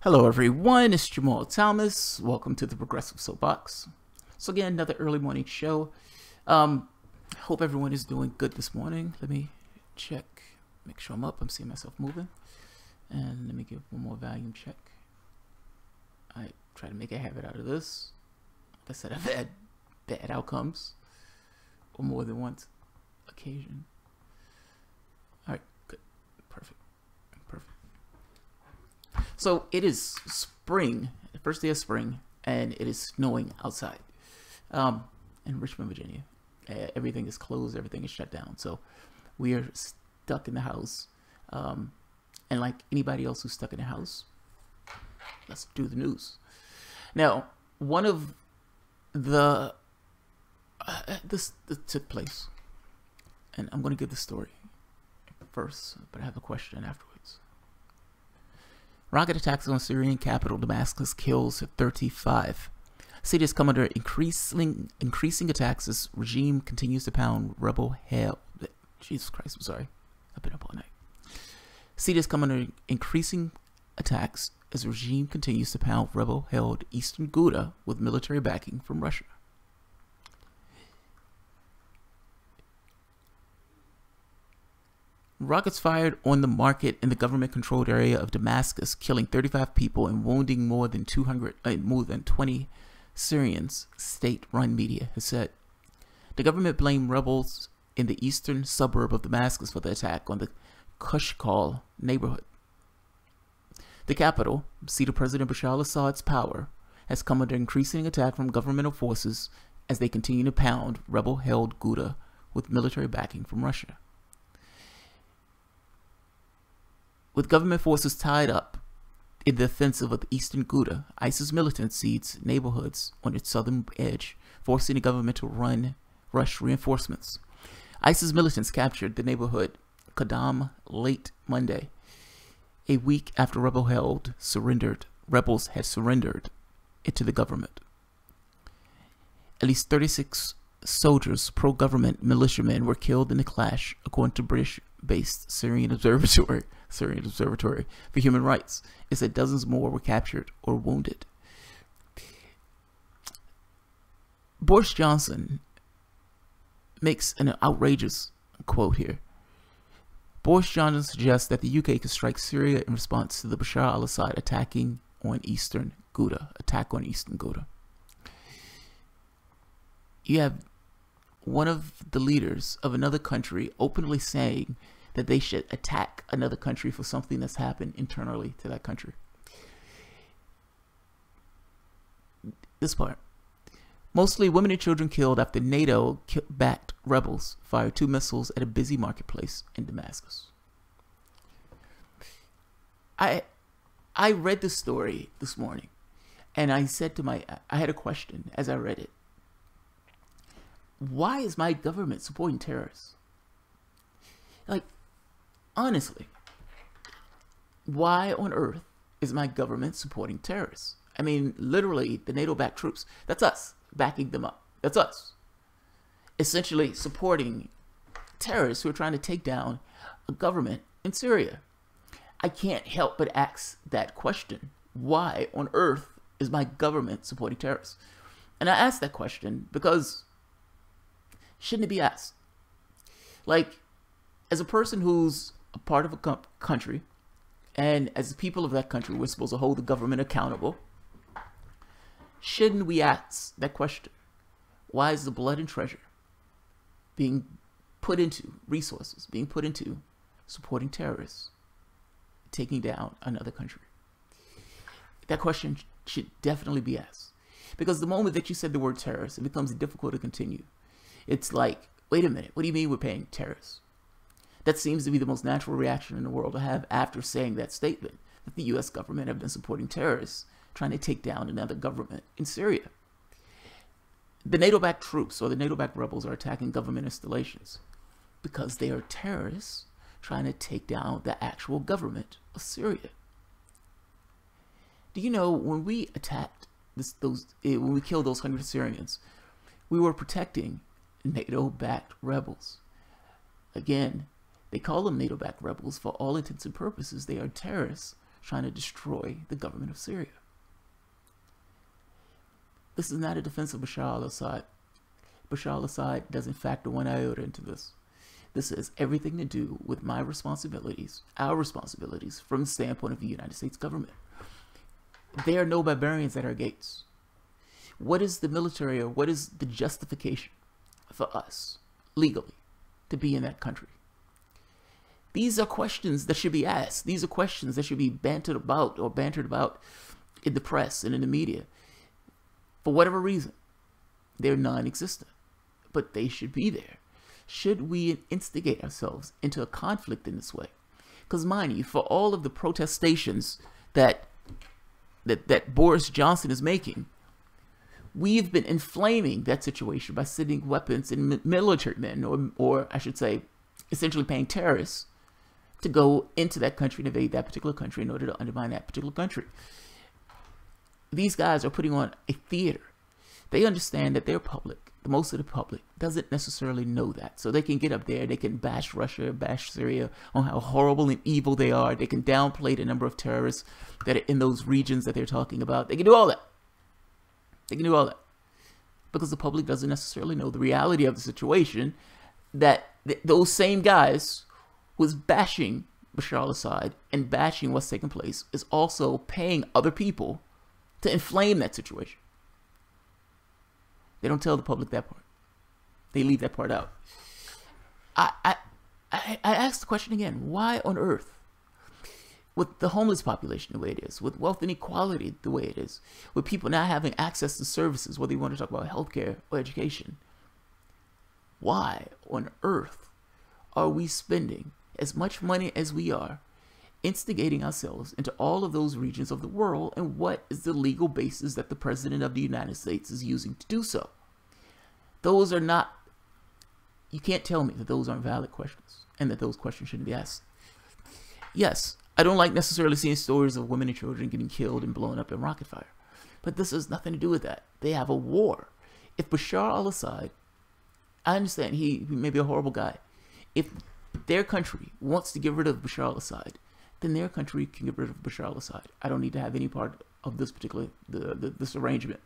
Hello everyone, it's Jamal Thomas. Welcome to the Progressive Soapbox. So again, another early morning show. Hope everyone is doing good this morning. Let me check, make sure I'm up. I'm seeing myself moving. And let me give one more volume check. I try to make a habit out of this. Like I said, I've had bad outcomes on more than one occasion. Alright, good. Perfect. So it is spring, the first day of spring, and it is snowing outside in Richmond, Virginia. Everything is closed, everything is shut down. So we are stuck in the house. And like anybody else who's stuck in the house, let's do the news. Now, one of this took place, and I'm going to give the story first, but I have a question afterwards. Rocket attacks on Syrian capital Damascus kills 35. Cities come under increasing attacks as regime continues to pound rebel hell. Jesus Christ, I'm sorry. I've been up all night. Cities come under increasing attacks as regime continues to pound rebel-held eastern Ghouta with military backing from Russia. Rockets fired on the market in the government-controlled area of Damascus, killing 35 people and wounding more than 20 Syrians, state-run media has said. The government blamed rebels in the eastern suburb of Damascus for the attack on the Kushkal neighborhood. The capital, seat of President Bashar al-Assad's power, has come under increasing attack from governmental forces as they continue to pound rebel-held Ghouta with military backing from Russia. With government forces tied up in the offensive of the eastern Ghouta, ISIS militants sieged neighborhoods on its southern edge, forcing the government to rush reinforcements. ISIS militants captured the neighborhood Qadam late Monday, a week after rebels had surrendered it to the government. At least 36 soldiers, pro-government militiamen, were killed in the clash, according to British-based Syrian Observatory for Human Rights. It said dozens more were captured or wounded. Boris Johnson makes an outrageous quote here. Boris Johnson suggests that the UK could strike Syria in response to the Bashar al-Assad attack on eastern Ghouta. You have one of the leaders of another country openly saying that they should attack another country for something that's happened internally to that country. This part. Mostly women and children killed after NATO-backed rebels fired 2 missiles at a busy marketplace in Damascus. I read this story this morning, and I said to I had a question as I read it. Why is my government supporting terrorists? Like, honestly, why on earth is my government supporting terrorists? I mean, literally, the NATO-backed troops, that's us backing them up. That's us. Essentially supporting terrorists who are trying to take down a government in Syria. I can't help but ask that question. Why on earth is my government supporting terrorists? And I ask that question because shouldn't it be asked? Like, as a person who's a part of a country, and as the people of that country, we're supposed to hold the government accountable, shouldn't we ask that question? Why is the blood and treasure being put into resources, being put into supporting terrorists, taking down another country? That question should definitely be asked. Because the moment that you said the word terrorist, it becomes difficult to continue. It's like, wait a minute, what do you mean we're paying terrorists? That seems to be the most natural reaction in the world to have after saying that statement, that the U.S. government have been supporting terrorists trying to take down another government in Syria. The NATO-backed troops or the NATO-backed rebels are attacking government installations because they are terrorists trying to take down the actual government of Syria. Do you know when we attacked when we killed those 100 Syrians, we were protecting NATO-backed rebels. Again, they call them NATO-backed rebels. For all intents and purposes, they are terrorists trying to destroy the government of Syria. This is not a defense of Bashar al-Assad. Bashar al-Assad doesn't factor one iota into this. This has everything to do with my responsibilities, our responsibilities, from the standpoint of the United States government. There are no barbarians at our gates. What is the military, or what is the justification for us, legally, to be in that country? These are questions that should be asked. These are questions that should be bantered about in the press and in the media. For whatever reason, they're non-existent, but they should be there. Should we instigate ourselves into a conflict in this way? Because mind you, for all of the protestations that Boris Johnson is making, we've been inflaming that situation by sending weapons and military men, or I should say, essentially paying terrorists to go into that country and invade that particular country in order to undermine that particular country. These guys are putting on a theater. They understand that their public, most of the public, doesn't necessarily know that. So they can get up there, they can bash Russia, bash Syria on how horrible and evil they are. They can downplay the number of terrorists that are in those regions that they're talking about. They can do all that. They can do all that. Because the public doesn't necessarily know the reality of the situation, that those same guys who is bashing Bashar al-Assad and bashing what's taking place is also paying other people to inflame that situation. They don't tell the public that part. They leave that part out. I ask the question again, why on earth, with the homeless population the way it is, with wealth inequality the way it is, with people not having access to services, whether you want to talk about healthcare or education, why on earth are we spending as much money as we are instigating ourselves into all of those regions of the world, and what is the legal basis that the President of the United States is using to do so? Those are not, you can't tell me that those aren't valid questions and that those questions shouldn't be asked. Yes, I don't like necessarily seeing stories of women and children getting killed and blown up in rocket fire, but this has nothing to do with that. They have a war. If Bashar al-Assad, I understand he may be a horrible guy. If their country wants to get rid of Bashar al-Assad, then their country can get rid of Bashar al-Assad. I don't need to have any part of this particular, this arrangement.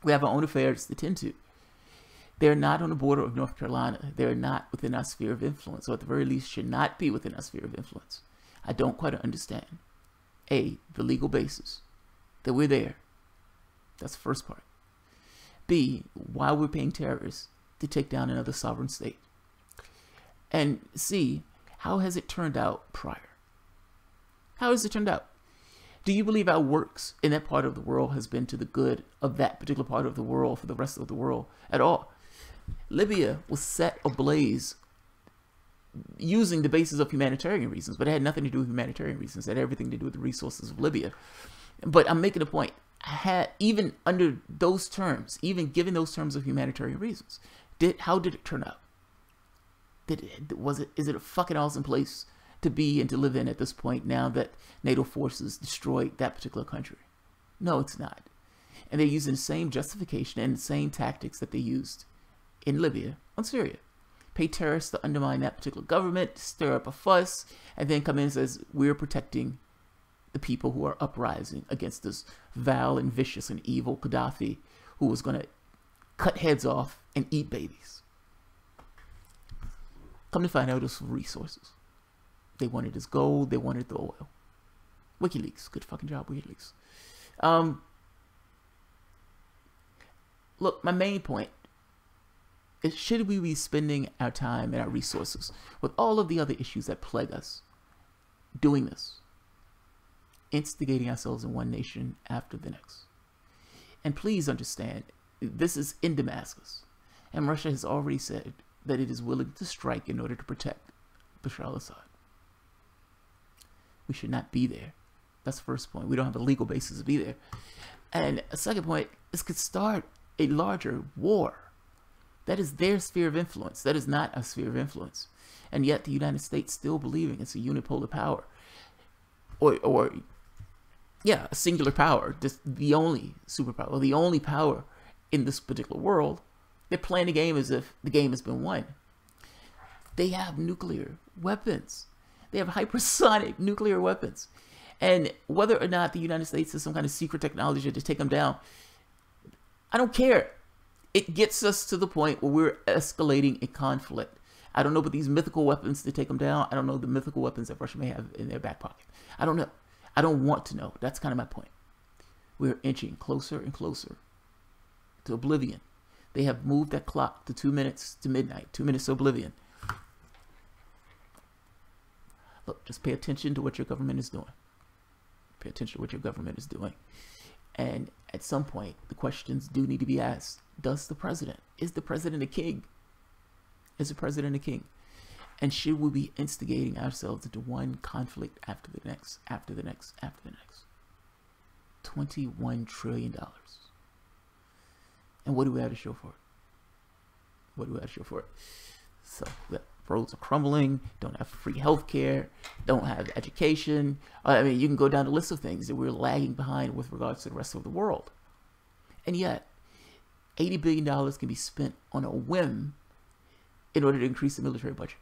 We have our own affairs to tend to. They're not on the border of North Carolina. They're not within our sphere of influence, or at the very least should not be within our sphere of influence. I don't quite understand, A, the legal basis that we're there. That's the first part. B, why we're paying terrorists to take down another sovereign state. And C, how has it turned out prior? How has it turned out? Do you believe our works in that part of the world has been to the good of that particular part of the world for the rest of the world at all? Libya was set ablaze using the basis of humanitarian reasons, but it had nothing to do with humanitarian reasons. It had everything to do with the resources of Libya. But I'm making a point. Even under those terms, even given those terms of humanitarian reasons, how did it turn out? Is it a fucking awesome place to be and to live in at this point now that NATO forces destroyed that particular country? No, it's not. And they're using the same justification and the same tactics that they used in Libya on Syria. Pay terrorists to undermine that particular government, stir up a fuss, and then come in and says, we're protecting the people who are uprising against this vile and vicious and evil Gaddafi who was going to cut heads off and eat babies. Come to find out, it was for resources. They wanted his gold. They wanted the oil. WikiLeaks. Good fucking job, WikiLeaks. Look, my main point is, should we be spending our time and our resources with all of the other issues that plague us doing this? Instigating ourselves in one nation after the next. And please understand, this is in Damascus. And Russia has already said that it is willing to strike in order to protect Bashar al-Assad. We should not be there. That's the first point. We don't have a legal basis to be there. And a second point, this could start a larger war. That is their sphere of influence. That is not a sphere of influence. And yet the United States still believing it's a unipolar power. Or yeah, a singular power. Just the only superpower, or the only power in this particular world. They're playing the game as if the game has been won. They have nuclear weapons. They have hypersonic nuclear weapons. And whether or not the United States has some kind of secret technology to take them down, I don't care. It gets us to the point where we're escalating a conflict. I don't know about these mythical weapons to take them down. I don't know the mythical weapons that Russia may have in their back pocket. I don't know. I don't want to know. That's kind of my point. We're inching closer and closer to oblivion. They have moved that clock to 2 minutes to midnight, 2 minutes to oblivion. Look, just pay attention to what your government is doing. Pay attention to what your government is doing. And at some point, the questions do need to be asked. Is the president a king? Is the president a king? And should we be instigating ourselves into one conflict after the next, after the next, after the next? $21 trillion. And what do we have to show for it? What do we have to show for it? So the roads are crumbling, don't have free healthcare, don't have education. I mean, you can go down the list of things that we're lagging behind with regards to the rest of the world. And yet, $80 billion can be spent on a whim in order to increase the military budget.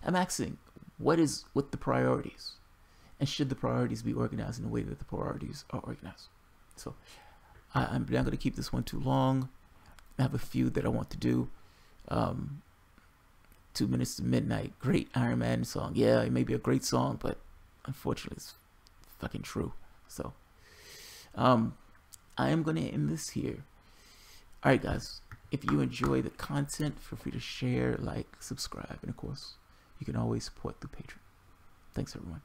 I'm asking, what is with the priorities? And should the priorities be organized in the way that the priorities are organized? So I'm not going to keep this one too long. I have a few that I want to do. 2 minutes to midnight. Great Iron Man song. Yeah, it may be a great song, but unfortunately it's fucking true. So I am going to end this here. All right, guys. If you enjoy the content, feel free to share, like, subscribe, and of course, you can always support through Patreon. Thanks, everyone.